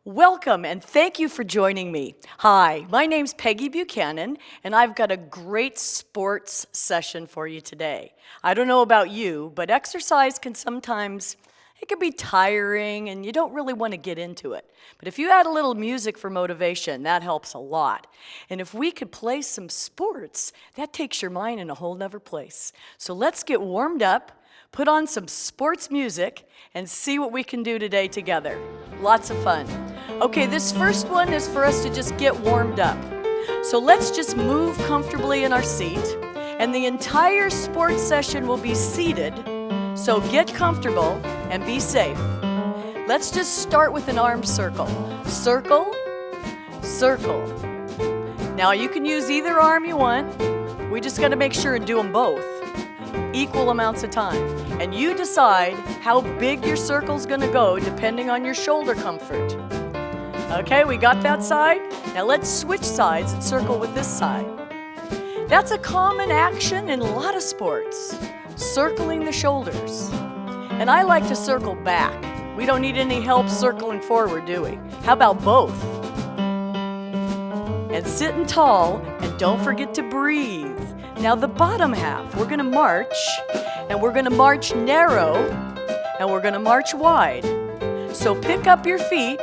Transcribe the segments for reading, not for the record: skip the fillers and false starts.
Welcome and thank you for joining me. Hi, my name's Peggy Buchanan and I've got a great sports session for you today. I don't know about you, but exercise can sometimes, it can be tiring and you don't really want to get into it. But if you add a little music for motivation, that helps a lot. And if we could play some sports, that takes your mind in a whole nother place. So let's get warmed up, put on some sports music, and see what we can do today together. Lots of fun. Okay, this first one is for us to just get warmed up. So let's just move comfortably in our seat, and the entire sports session will be seated, so get comfortable and be safe. Let's just start with an arm circle. Circle, circle. Now you can use either arm you want. We just gotta make sure and do them both equal amounts of time. And you decide how big your circle's gonna go depending on your shoulder comfort. Okay, we got that side? Now let's switch sides and circle with this side. That's a common action in a lot of sports, circling the shoulders. And I like to circle back. We don't need any help circling forward, do we? How about both? And sitting tall, and don't forget to breathe. Now the bottom half, we're gonna march, and we're gonna march narrow, and we're gonna march wide. So pick up your feet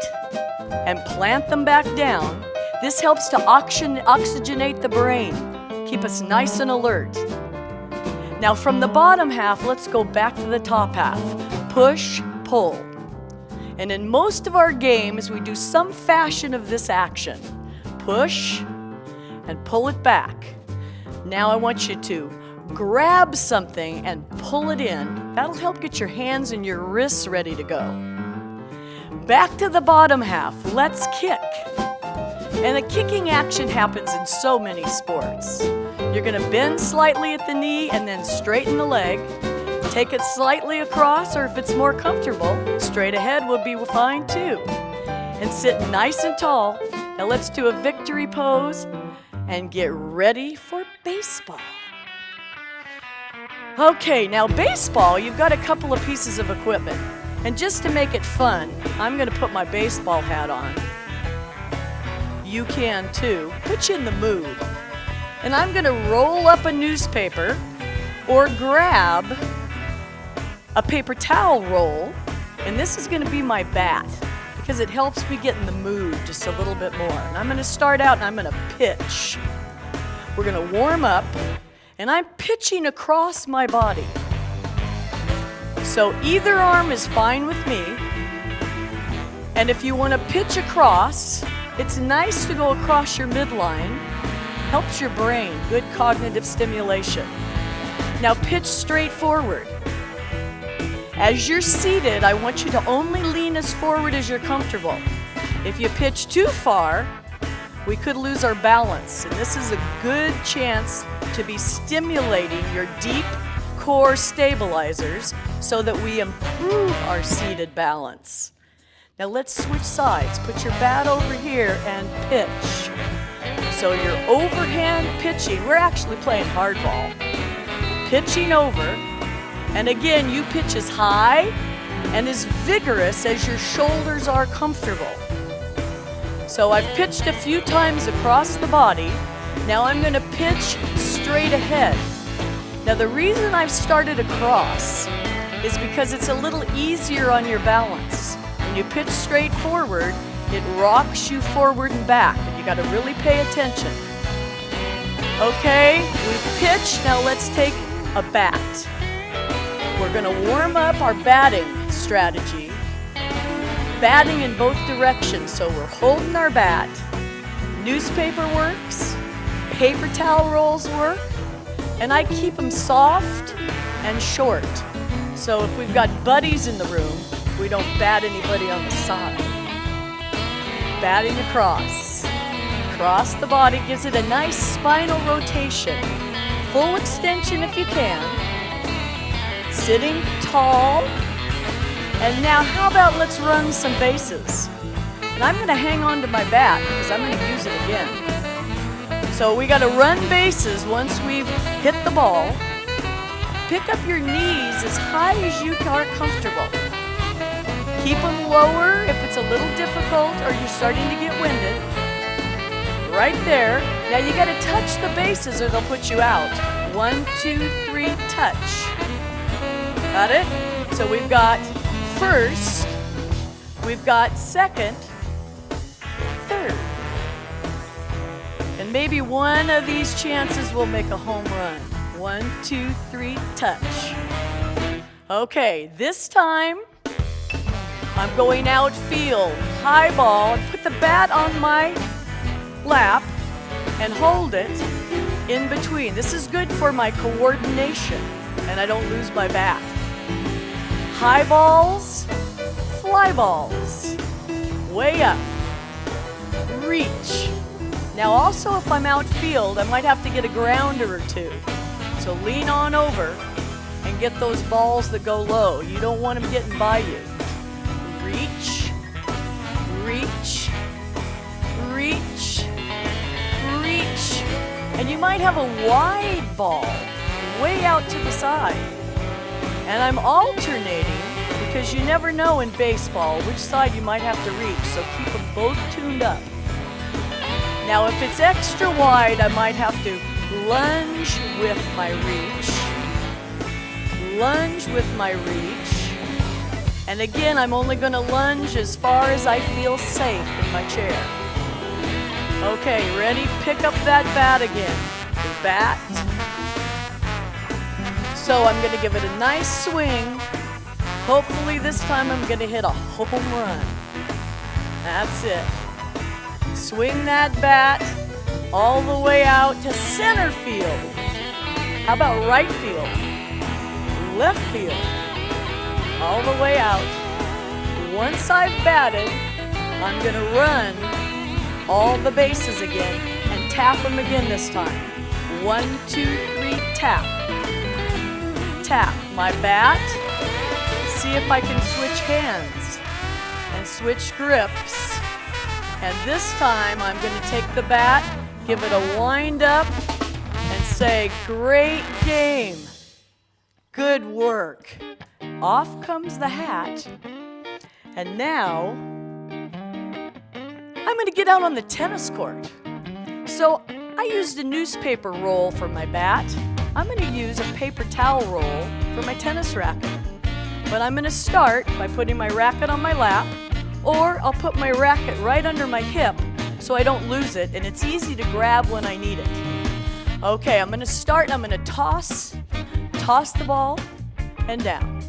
and plant them back down. This helps to oxygenate the brain, keep us nice and alert. Now from the bottom half, let's go back to the top half. Push, pull. And in most of our games, we do some fashion of this action. Push and pull it back. Now I want you to grab something and pull it in. That'll help get your hands and your wrists ready to go. Back to the bottom half, let's kick. And the kicking action happens in so many sports. You're gonna bend slightly at the knee and then straighten the leg. Take it slightly across, or if it's more comfortable, straight ahead would be fine too. And sit nice and tall. Now let's do a victory pose and get ready for baseball. Okay, now baseball, you've got a couple of pieces of equipment. And just to make it fun, I'm gonna put my baseball hat on. You can too, put you in the mood. And I'm gonna roll up a newspaper or grab a paper towel roll, and this is gonna be my bat because it helps me get in the mood just a little bit more. And I'm gonna start out and I'm gonna pitch. We're gonna warm up, and I'm pitching across my body. So either arm is fine with me. And if you wanna pitch across, it's nice to go across your midline. Helps your brain, good cognitive stimulation. Now pitch straight forward. As you're seated, I want you to only lean as forward as you're comfortable. If you pitch too far, we could lose our balance. And this is a good chance to be stimulating your deep core stabilizers so that we improve our seated balance. Now let's switch sides. Put your bat over here and pitch. So you're overhand pitching. We're actually playing hardball. Pitching over. And again, you pitch as high and as vigorous as your shoulders are comfortable. So I've pitched a few times across the body. Now I'm gonna pitch straight ahead. Now the reason I've started across is because it's a little easier on your balance. When you pitch straight forward, it rocks you forward and back, and you gotta really pay attention. Okay, we've pitched, now let's take a bat. We're gonna warm up our batting strategy. Batting in both directions, so we're holding our bat. Newspaper works, paper towel rolls work, and I keep them soft and short. So if we've got buddies in the room, we don't bat anybody on the side. Batting across. Across the body gives it a nice spinal rotation. Full extension if you can. Sitting tall. And now how about let's run some bases. And I'm gonna hang on to my bat because I'm gonna use it again. So we gotta run bases once we've hit the ball. Pick up your knees as high as you are comfortable. Keep them lower if it's a little difficult or you're starting to get winded. Right there. Now you gotta touch the bases or they'll put you out. 1, 2, 3, touch. Got it? So we've got first, we've got second, third. And maybe one of these chances will make a home run. 1, 2, 3, touch. Okay, this time I'm going outfield, high ball, and put the bat on my lap and hold it in between. This is good for my coordination and I don't lose my bat. High balls, fly balls, way up, reach. Now also if I'm outfield, I might have to get a grounder or two. So lean on over and get those balls that go low. You don't want them getting by you. Reach, reach, reach, reach. And you might have a wide ball way out to the side. And I'm alternating because you never know in baseball which side you might have to reach, so keep them both tuned up. Now if it's extra wide, I might have to lunge with my reach, lunge with my reach, and again I'm only going to lunge as far as I feel safe in my chair. Okay, ready? Pick up that bat again. The bat. So I'm going to give it a nice swing. Hopefully this time I'm going to hit a home run. That's it. Swing that bat all the way out to center field. How about right field? Left field. All the way out. Once I've batted, I'm going to run all the bases again and tap them again this time. 1, 2, 3, tap. Tap my bat. See if I can switch hands and switch grips. And this time I'm going to take the bat, give it a wind up, and say, great game. Good work. Off comes the hat. And now I'm going to get out on the tennis court. So I used a newspaper roll for my bat. I'm going to use a paper towel roll for my tennis racket. But I'm going to start by putting my racket on my lap, or I'll put my racket right under my hip so I don't lose it, and it's easy to grab when I need it. Okay, I'm going to start, I'm going to toss the ball and down.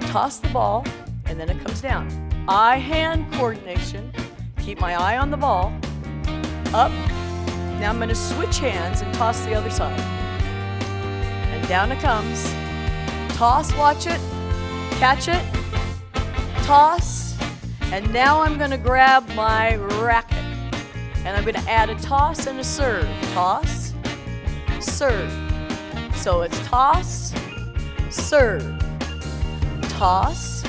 Toss the ball, and then it comes down. Eye-hand coordination. Keep my eye on the ball. Up. Now I'm going to switch hands and toss the other side. And down it comes. Toss, watch it, catch it, toss, and now I'm going to grab my racket. And I'm going to add a toss and a serve. Toss, serve. So it's toss, serve, toss,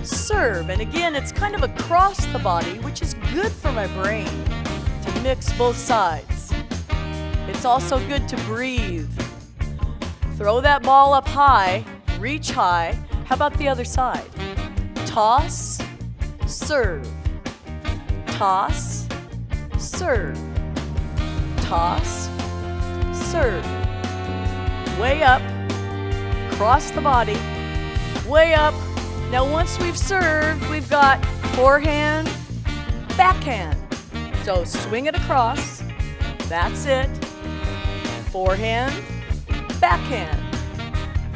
serve. And again, it's kind of across the body, which is good for my brain to mix both sides. It's also good to breathe. Throw that ball up high, reach high. How about the other side? Toss, serve, toss, serve, toss, serve. Way up, cross the body, way up. Now once we've served, we've got forehand, backhand. So swing it across, that's it. Forehand, backhand,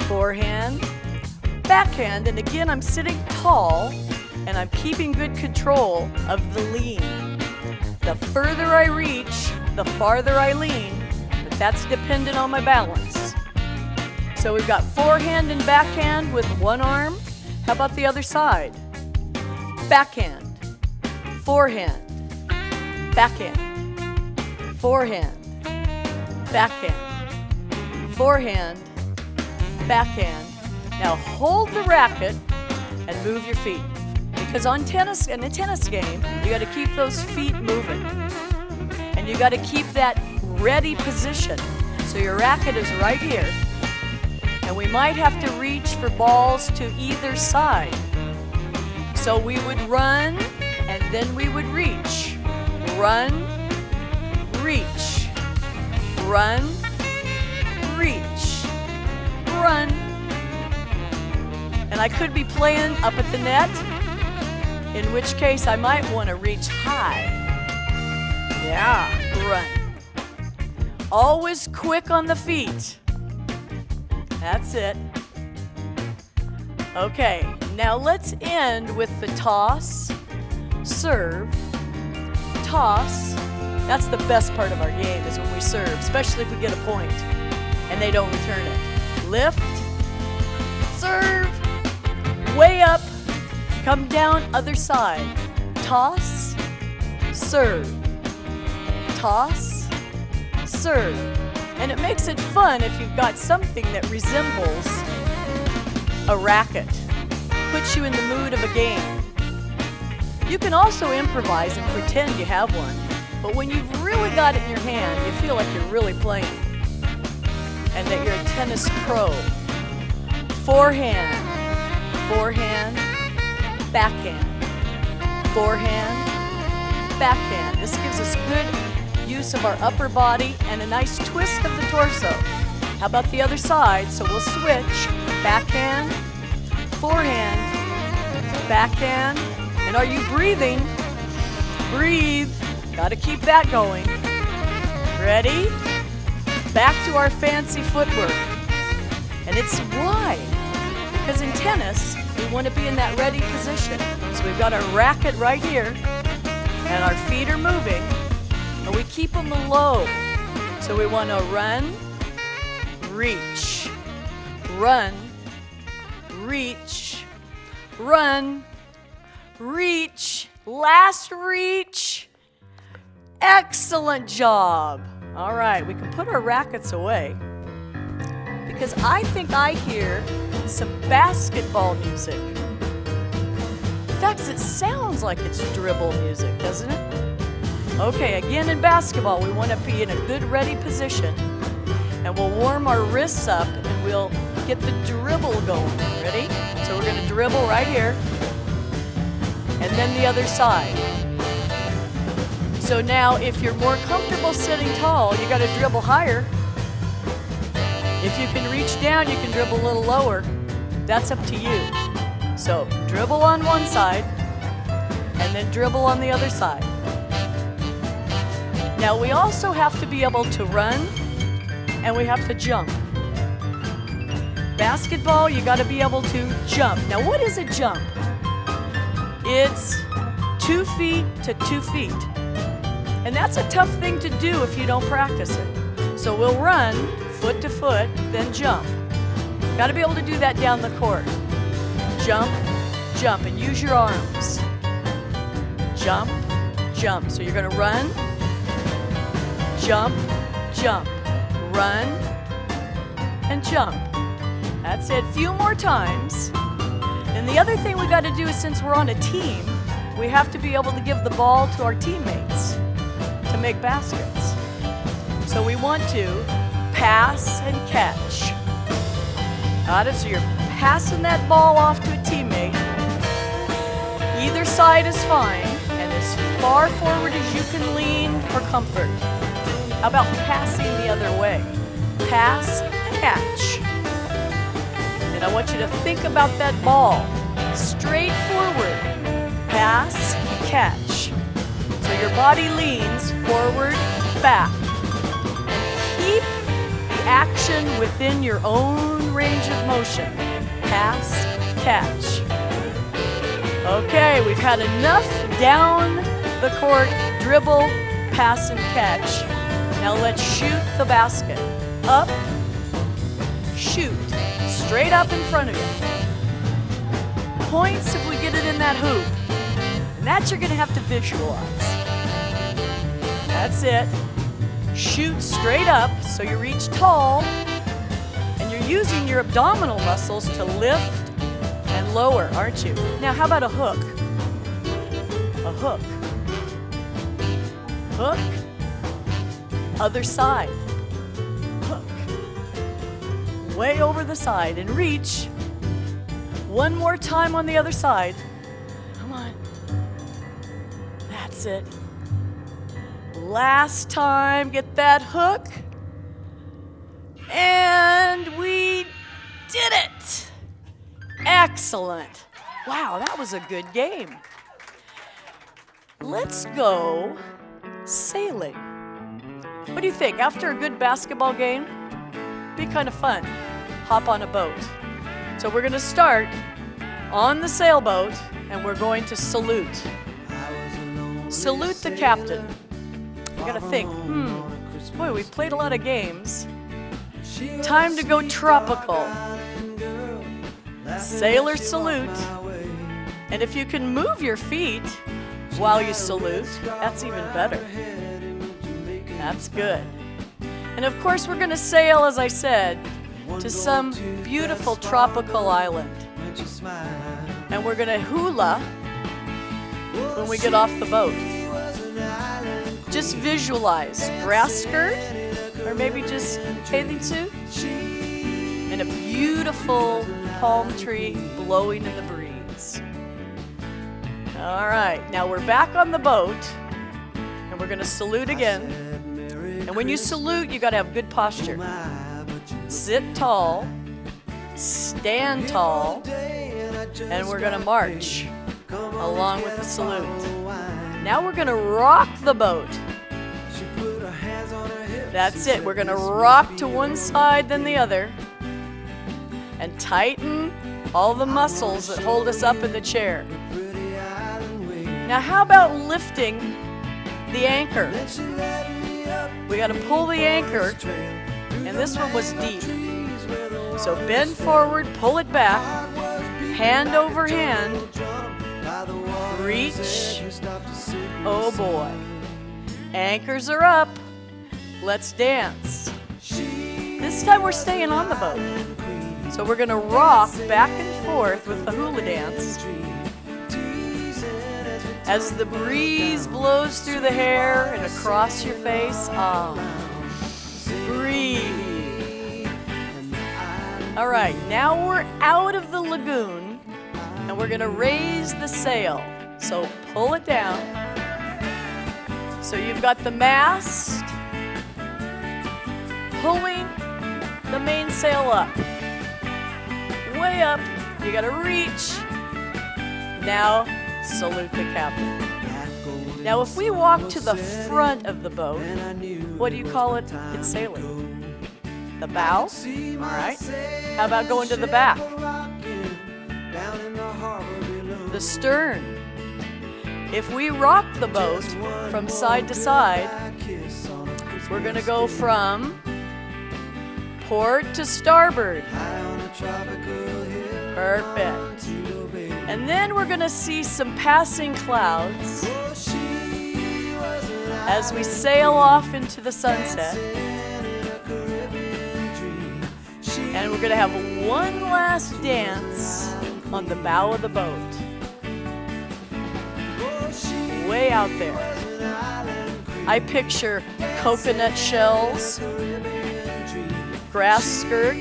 forehand, backhand, and again I'm sitting tall and I'm keeping good control of the lean. The further I reach, the farther I lean, but that's dependent on my balance. So we've got forehand and backhand with one arm. How about the other side? Backhand, forehand, backhand, forehand, backhand, forehand, backhand. Now hold the racket and move your feet. Because in a tennis game, you got to keep those feet moving. And you got to keep that ready position. So your racket is right here. And we might have to reach for balls to either side. So we would run, and then we would reach. Run, reach. Run, reach. Run. And I could be playing up at the net, in which case I might want to reach high. Yeah, run. Always quick on the feet. That's it. Okay, now let's end with the toss, serve, toss. That's the best part of our game is when we serve, especially if we get a point and they don't return it. Lift, serve, way up, come down other side. Toss, serve, toss, serve. And it makes it fun if you've got something that resembles a racket. Puts you in the mood of a game. You can also improvise and pretend you have one, but when you've really got it in your hand, you feel like you're really playing and that you're a tennis pro. Forehand, forehand, backhand, forehand, backhand. This gives us good use of our upper body and a nice twist of the torso. How about the other side? So we'll switch. Backhand, forehand, backhand. And are you breathing? Breathe. Got to keep that going. Ready? Back to our fancy footwork. And it's why? Because in tennis, we want to be in that ready position. So we've got our racket right here, and our feet are moving, and we keep them low. So we want to run, reach, run, reach, run, reach, last reach. Excellent job. All right, we can put our rackets away because I think I hear some basketball music. In fact, it sounds like it's dribble music, doesn't it? Okay, again in basketball, we want to be in a good ready position, and we'll warm our wrists up and we'll get the dribble going. Ready? So we're going to dribble right here, and then the other side. So now if you're more comfortable sitting tall, you got to dribble higher. If you can reach down, you can dribble a little lower. That's up to you. So dribble on one side and then dribble on the other side. Now we also have to be able to run and we have to jump. Basketball, you got to be able to jump. Now what is a jump? It's 2 feet to 2 feet. And that's a tough thing to do if you don't practice it. So we'll run foot to foot, then jump. Got to be able to do that down the court. Jump, jump, and use your arms. Jump, jump. So you're going to run, jump, jump, run, and jump. That's it. A few more times. And the other thing we got to do is, since we're on a team, we have to be able to give the ball to our teammates to make baskets. So we want to pass and catch. Got it? So you're passing that ball off to a teammate. Either side is fine, and as far forward as you can lean for comfort. How about passing the other way? Pass, catch. And I want you to think about that ball. Straight forward. Pass, catch. So your body leans forward, back. And keep the action within your own range of motion. Pass, catch. Okay, we've had enough down the court, dribble, pass, and catch. Now let's shoot the basket. Up, shoot. Straight up in front of you. Points if we get it in that hoop. And that you're going to have to visualize. That's it. Shoot straight up so you reach tall, and you're using your abdominal muscles to lift and lower, aren't you? Now how about a hook? A hook. Hook. Other side. Hook. Way over the side and reach. One more time on the other side. That's it. Last time, get that hook. And we did it. Excellent. Wow, that was a good game. Let's go sailing. What do you think? After a good basketball game, be kind of fun. Hop on a boat. So we're going to start on the sailboat, and we're going to salute. Salute the captain. We got to think, boy, we've played a lot of games. Time to go tropical. Sailor salute. And if you can move your feet while you salute, that's even better. That's good. And of course, we're going to sail, as I said, to some beautiful tropical island. And we're going to hula when we get off the boat. Just visualize grass skirt, or maybe just bathing suit, and a beautiful palm tree blowing in the breeze. All right, now we're back on the boat, and we're going to salute again. And when you salute, you got to have good posture. Sit tall, stand tall, and we're going to march along with the salute. Now we're going to rock the boat. That's it. We're going to rock to one side, then the other, and tighten all the muscles that hold us up in the chair. Now, how about lifting the anchor? We got to pull the anchor, and this one was deep. So bend forward, pull it back, hand over hand, reach. Oh boy. Anchors are up. Let's dance. This time we're staying on the boat. So we're going to rock back and forth with the hula dance. As the breeze blows through the hair and across your face, breathe. All right, now we're out of the lagoon, and we're going to raise the sail. So pull it down. So you've got the mast pulling the mainsail up. Way up. You got to reach. Now, salute the captain. Now, if we walk to the front of the boat, what do you call it in sailing? The bow? All right. How about going to the back? The stern. If we rock the boat from side to side, we're going to go from port to starboard. Perfect. And then we're going to see some passing clouds as we sail off into the sunset. And we're going to have one last dance on the bow of the boat. Way out there. I picture coconut shells, grass skirt,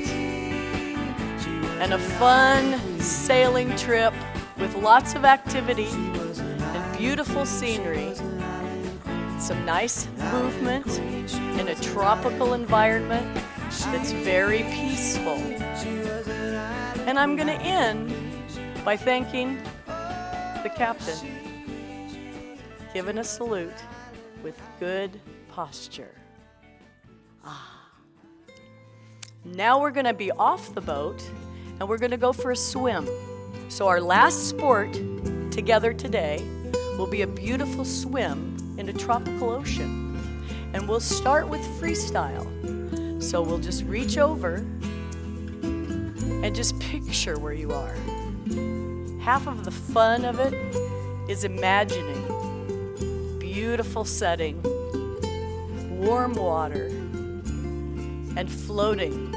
and a fun sailing trip with lots of activity and beautiful scenery. Some nice movement in a tropical environment that's very peaceful. And I'm going to end by thanking the captain, giving a salute with good posture. Now we're going to be off the boat, and we're going to go for a swim. So our last sport together today will be a beautiful swim in a tropical ocean. And we'll start with freestyle. So we'll just reach over and just picture where you are. Half of the fun of it is imagining beautiful setting, warm water, and floating.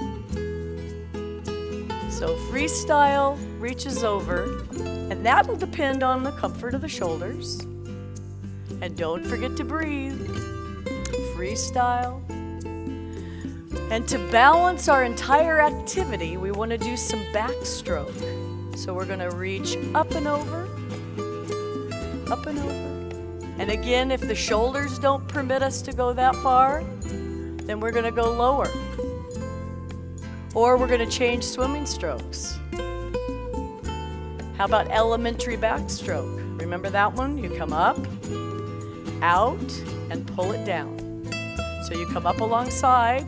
So freestyle reaches over, and that will depend on the comfort of the shoulders. And don't forget to breathe. Freestyle. And to balance our entire activity, we want to do some backstroke. So we're going to reach up and over, And again, if the shoulders don't permit us to go that far, then we're going to go lower. Or we're going to change swimming strokes. How about elementary backstroke? Remember that one? You come up, out, and pull it down. So you come up alongside,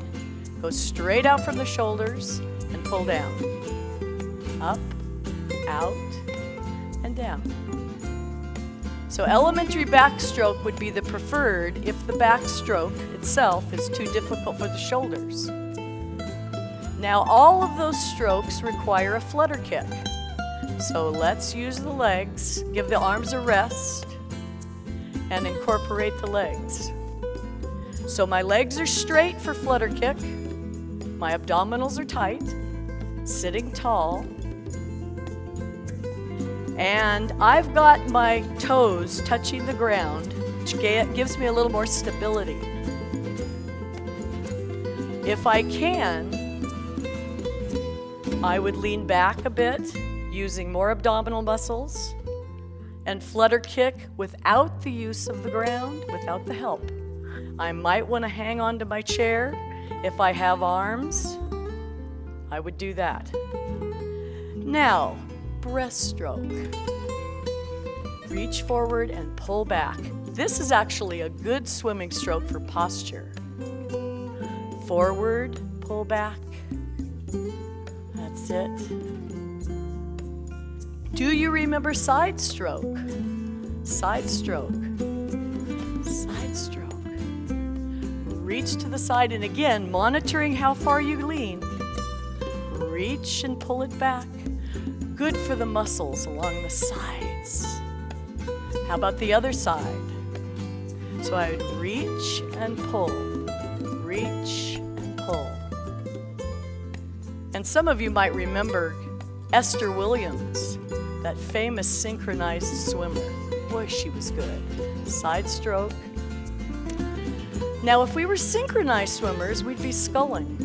go straight out from the shoulders, and pull down. Up, out, and down. So elementary backstroke would be the preferred if the backstroke itself is too difficult for the shoulders. Now all of those strokes require a flutter kick. So let's use the legs, give the arms a rest, and incorporate the legs. So my legs are straight for flutter kick, my abdominals are tight, sitting tall, and I've got my toes touching the ground, which gives me a little more stability. If I can, I would lean back a bit, using more abdominal muscles, and flutter kick without the use of the ground, without the help. I might want to hang on to my chair. If I have arms, I would do that. Now, breaststroke. Reach forward and pull back. This is actually a good swimming stroke for posture. Forward, pull back. That's it. Do you remember side stroke? Side stroke. Side stroke. Reach to the side, and again, monitoring how far you lean. Reach and pull it back. Good for the muscles along the sides. How about the other side? So I would reach and pull. Reach and pull. And some of you might remember Esther Williams, that famous synchronized swimmer. Boy, she was good. Side stroke. Now, if we were synchronized swimmers, we'd be sculling,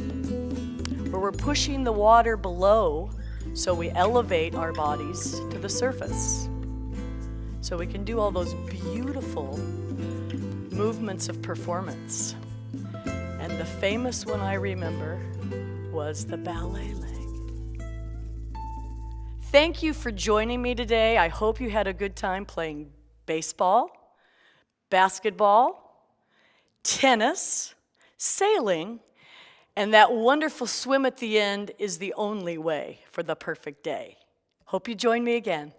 where we're pushing the water below so we elevate our bodies to the surface. So we can do all those beautiful movements of performance. And the famous one I remember was the ballet leg. Thank you for joining me today. I hope you had a good time playing baseball, basketball, tennis, sailing, and that wonderful swim at the end is the only way for the perfect day. Hope you join me again.